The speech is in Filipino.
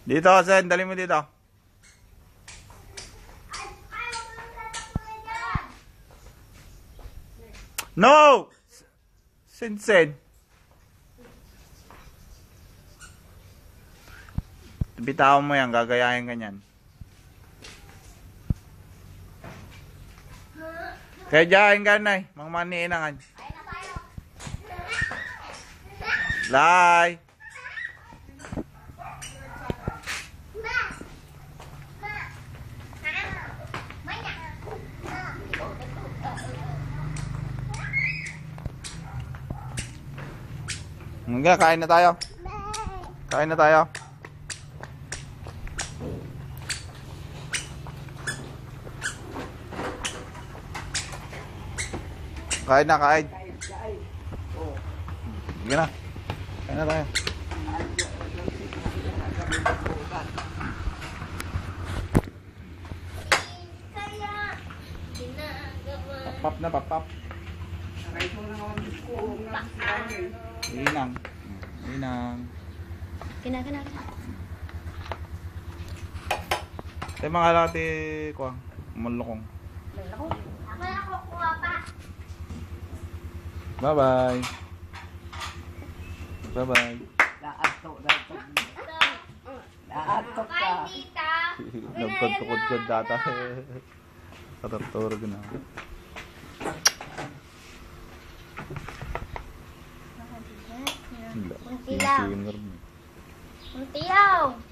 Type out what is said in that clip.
Dito, Sen. Dali mo dito. No! Sen. Bitawan mo yan. Gagayahin ka niyan. Kaya dyahin ka na eh. Mga maniinangan. Lai. Hanggang kain na tayo. Kain na tayo. Kain na, kain. Sige na. Kain na tayo. Papap na, papap. Inang. Kina. Tayo mga lati ko. Malukong. Ako kuha pa. Bye-bye. Bye-bye. Naatok ka. Bye, tita. Nagkod-kod data. Katartorog na. Kunti lang. Kunti lang.